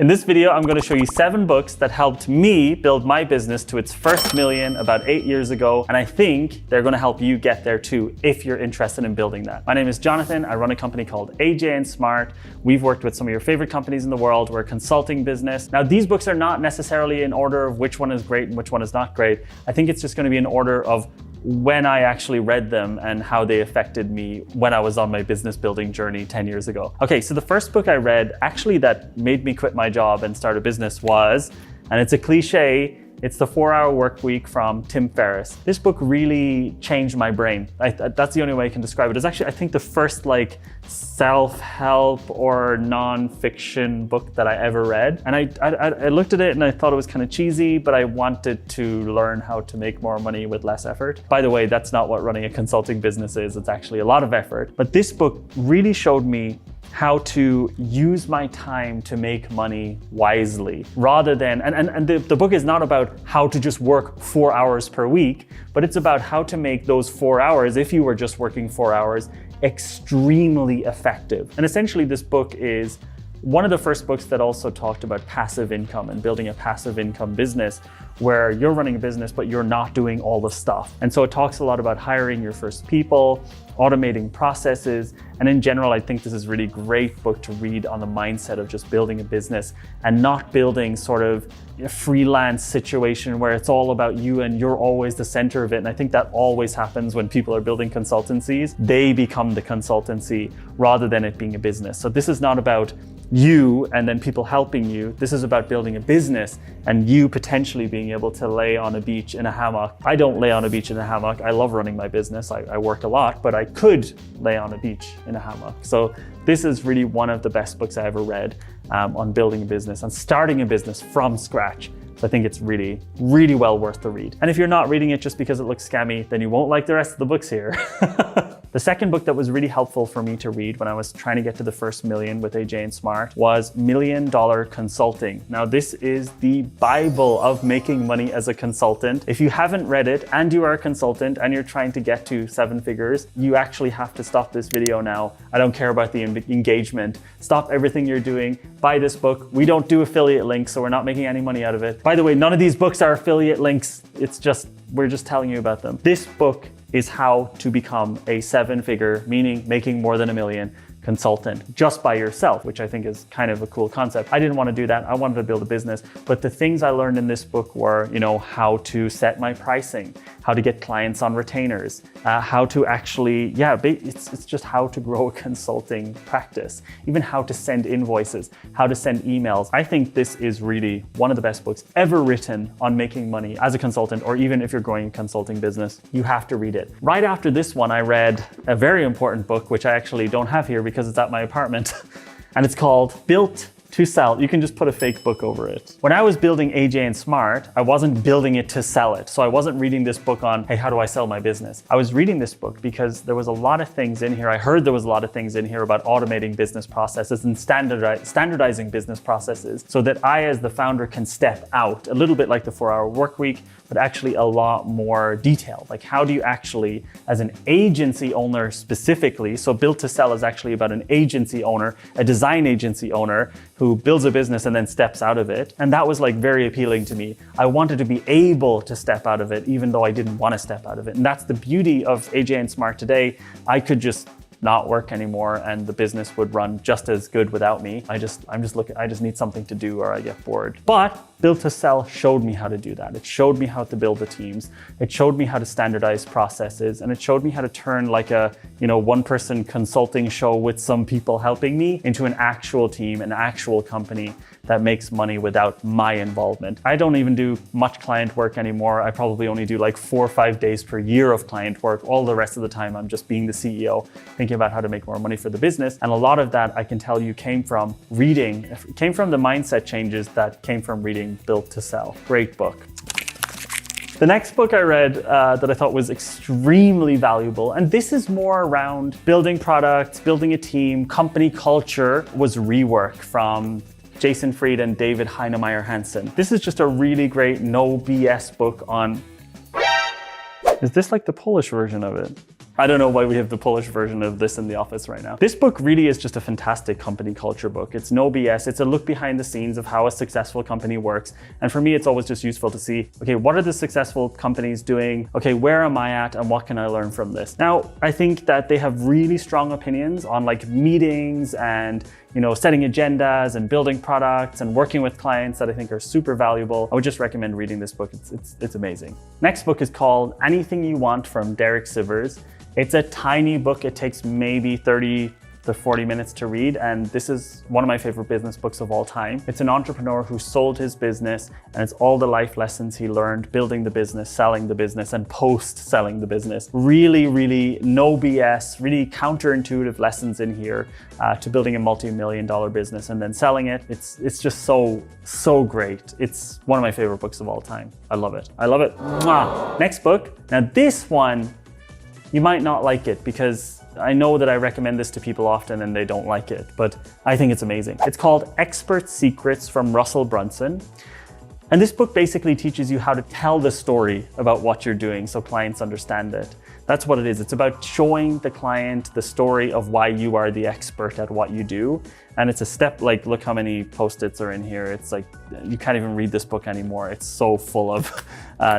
In this video, I'm going to show you 7 books that helped me build my business to its first million about 8 years ago. And I think they're going to help you get there too, if you're interested in building that. My name is Jonathan. I run a company called AJ & Smart. We've worked with some of your favorite companies in the world. We're a consulting business. Now, these books are not necessarily in order of which one is great and which one is not great. I think it's just going to be in order of when I actually read them and how they affected me when I was on my business building journey 10 years ago. Okay, so the first book I read actually that made me quit my job and start a business was, and it's a cliche, it's The 4-Hour Workweek from Tim Ferriss. This book really changed my brain. That's the only way I can describe it. It's actually, I think, the first self-help or non-fiction book that I ever read. And I looked at it and I thought it was kind of cheesy, but I wanted to learn how to make more money with less effort. By the way, that's not what running a consulting business is. It's actually a lot of effort. But this book really showed me how to use my time to make money wisely rather than, and the book is not about how to just work 4 hours per week, but it's about how to make those 4 hours, if you were just working 4 hours, extremely effective. And essentially this book is one of the first books that also talked about passive income and building a passive income business where you're running a business, but you're not doing all the stuff. And so it talks a lot about hiring your first people, automating processes. And in general, I think this is a really great book to read on the mindset of just building a business and not building sort of a freelance situation where it's all about you and you're always the center of it. And I think that always happens when people are building consultancies. They become the consultancy rather than it being a business. So this is not about you and then people helping you. This is about building a business and you potentially being able to lay on a beach in a hammock. I don't lay on a beach in a hammock. I love running my business. I work a lot, but I could lay on a beach in a hammock. So this is really one of the best books I ever read on building a business and starting a business from scratch. So I think it's really, really well worth the read. And if you're not reading it just because it looks scammy, then you won't like the rest of the books here. The second book that was really helpful for me to read when I was trying to get to the first million with AJ & Smart was $1 Million Consulting. Now, this is the Bible of making money as a consultant. If you haven't read it and you are a consultant and you're trying to get to 7 figures, you actually have to stop this video now. I don't care about the engagement. Stop everything you're doing. Buy this book. We don't do affiliate links, so we're not making any money out of it. By the way, none of these books are affiliate links. We're just telling you about them. This book is how to become a 7-figure, meaning making more than $1 million, consultant just by yourself, which I think is kind of a cool concept. I didn't want to do that. I wanted to build a business. But the things I learned in this book were, how to set my pricing, how to get clients on retainers, how to actually, it's just how to grow a consulting practice, even how to send invoices, how to send emails. I think this is really one of the best books ever written on making money as a consultant, or even if you're growing a consulting business, you have to read it. Right after this one, I read a very important book, which I actually don't have here because it's at my apartment, and it's called Built to Sell. You can just put a fake book over it. When I was building AJ & Smart, I wasn't building it to sell it. So I wasn't reading this book on, hey, how do I sell my business? I was reading this book because there was a lot of things in here. I heard there was a lot of things in here about automating business processes and standardizing business processes so that I, as the founder, can step out a little bit like the 4-Hour Workweek, but actually a lot more detailed. Like, how do you actually, as an agency owner specifically, so Built to Sell is actually about an agency owner, a design agency owner who builds a business and then steps out of it. And that was very appealing to me. I wanted to be able to step out of it, even though I didn't want to step out of it. And that's the beauty of AJ & Smart today. I could just not work anymore and the business would run just as good without me. I just need something to do or I get bored. But Built to Sell showed me how to do that. It showed me how to build the teams. It showed me how to standardize processes, and it showed me how to turn like a, one-person consulting show with some people helping me into an actual team, an actual company that makes money without my involvement. I don't even do much client work anymore. I probably only do 4 or 5 days per year of client work. All the rest of the time, I'm just being the CEO, thinking about how to make more money for the business. And a lot of that, I can tell you, came from reading. It came from the mindset changes that came from reading Built to Sell. Great book. The next book I read that I thought was extremely valuable, and this is more around building products, building a team, company culture, was Rework from Jason Fried and David Heinemeier Hansson. This is just a really great no BS book on... Is this like the Polish version of it? I don't know why we have the Polish version of this in the office right now. This book really is just a fantastic company culture book. It's no BS. It's a look behind the scenes of how a successful company works. And for me, it's always just useful to see, okay, what are the successful companies doing? Okay, where am I at and what can I learn from this? Now, I think that they have really strong opinions on like meetings and setting agendas and building products and working with clients that I think are super valuable. I would just recommend reading this book. It's amazing. Next book is called Anything You Want from Derek Sivers. It's a tiny book. It takes maybe 30 to 40 minutes to read, and this is one of my favorite business books of all time. It's an entrepreneur who sold his business, and it's all the life lessons he learned building the business, selling the business, and post-selling the business. Really, really no BS, really counterintuitive lessons in here to building a multi-million-dollar business and then selling it. It's just so great. It's one of my favorite books of all time. I love it. I love it. Mwah. Next book. Now this one, you might not like it because I know that I recommend this to people often and they don't like it, but I think it's amazing. It's called Expert Secrets from Russell Brunson. And this book basically teaches you how to tell the story about what you're doing so clients understand it. That's what it is. It's about showing the client the story of why you are the expert at what you do. And it's a step, like, look how many Post-its are in here. It's like, you can't even read this book anymore. It's so full of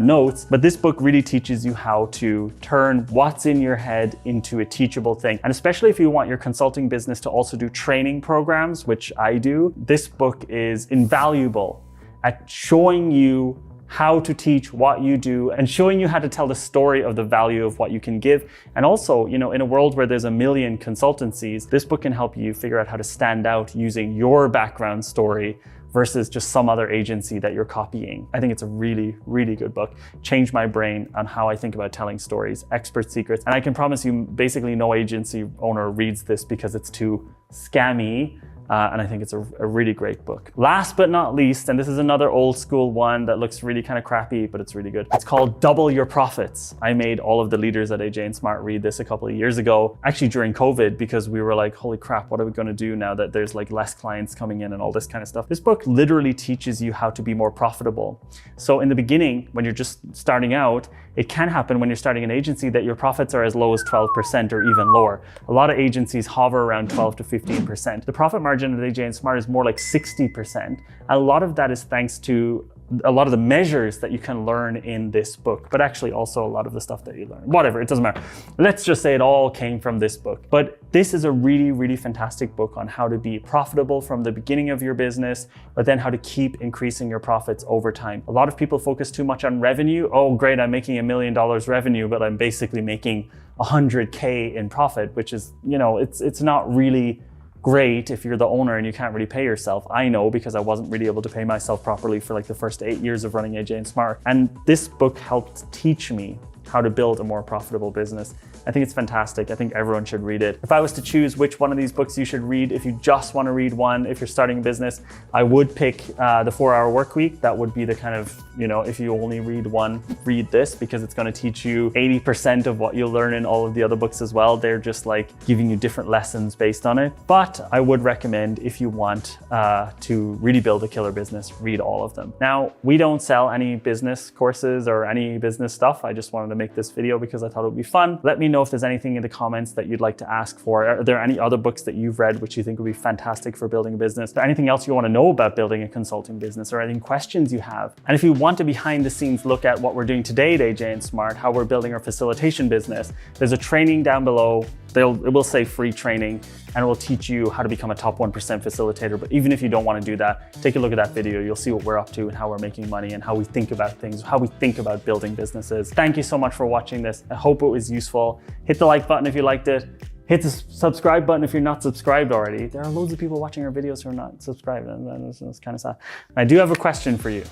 notes. But this book really teaches you how to turn what's in your head into a teachable thing. And especially if you want your consulting business to also do training programs, which I do, this book is invaluable at showing you how to teach what you do and showing you how to tell the story of the value of what you can give. And also, in a world where there's a million consultancies, this book can help you figure out how to stand out using your background story versus just some other agency that you're copying. I think it's a really, really good book. Changed my brain on how I think about telling stories. Expert Secrets. And I can promise you, basically no agency owner reads this because it's too scammy. And I think it's a really great book. Last but not least, and this is another old school one that looks really kind of crappy, but it's really good. It's called Double Your Profits. I made all of the leaders at AJ and Smart read this a couple of years ago, actually during COVID, because we were like, holy crap, what are we gonna do now that there's like less clients coming in and all this kind of stuff? This book literally teaches you how to be more profitable. So in the beginning, when you're just starting out, it can happen when you're starting an agency that your profits are as low as 12% or even lower. A lot of agencies hover around 12 to 15%. The profit margin at AJ and Smart is more like 60%. A lot of that is thanks to a lot of the measures that you can learn in this book, but actually also a lot of the stuff that you learn. Whatever, it doesn't matter. Let's just say it all came from this book. But this is a really, really fantastic book on how to be profitable from the beginning of your business, but then how to keep increasing your profits over time. A lot of people focus too much on revenue. Oh, great, I'm making $1 million revenue, but I'm basically making 100K in profit, which is, it's not really great if you're the owner and you can't really pay yourself. I know, because I wasn't really able to pay myself properly for like the first 8 years of running AJ and Smart. And this book helped teach me how to build a more profitable business. I think it's fantastic. I think everyone should read it. If I was to choose which one of these books you should read, if you just want to read one, if you're starting a business, I would pick The 4-Hour Workweek. That would be the kind of, if you only read one, read this, because it's going to teach you 80% of what you'll learn in all of the other books as well. They're just like giving you different lessons based on it. But I would recommend, if you want to really build a killer business, read all of them. Now, we don't sell any business courses or any business stuff. I just wanted to make this video because I thought it would be fun. Let me know if there's anything in the comments that you'd like to ask for. Are there any other books that you've read which you think would be fantastic for building a business? Is there anything else you want to know about building a consulting business, or any questions you have? And if you want a behind the scenes look at what we're doing today at AJ and Smart, how we're building our facilitation business, there's a training down below. It will say free training, and it will teach you how to become a top 1% facilitator. But even if you don't want to do that, take a look at that video. You'll see what we're up to and how we're making money and how we think about things, how we think about building businesses. Thank you so much for watching this. I hope it was useful. Hit the like button if you liked it. Hit the subscribe button if you're not subscribed already. There are loads of people watching our videos who are not subscribed, and it's kind of sad. I do have a question for you.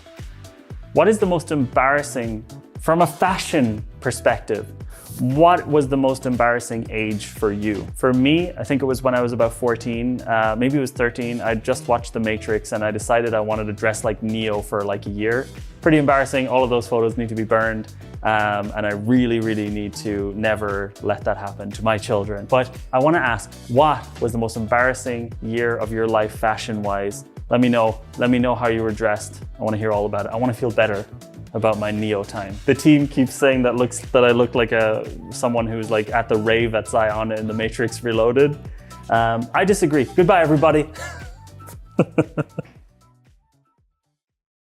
What is the most embarrassing, from a fashion perspective, what was the most embarrassing age for you? For me, I think it was when I was about 14, maybe it was 13. I just watched The Matrix and I decided I wanted to dress like Neo for like a year. Pretty embarrassing. All of those photos need to be burned. And I really, really need to never let that happen to my children. But I want to ask, what was the most embarrassing year of your life fashion-wise? Let me know. Let me know how you were dressed. I want to hear all about it. I want to feel better about my Neo time. The team keeps saying that I look like someone who's like at the rave at Zion in The Matrix Reloaded. I disagree. Goodbye, everybody.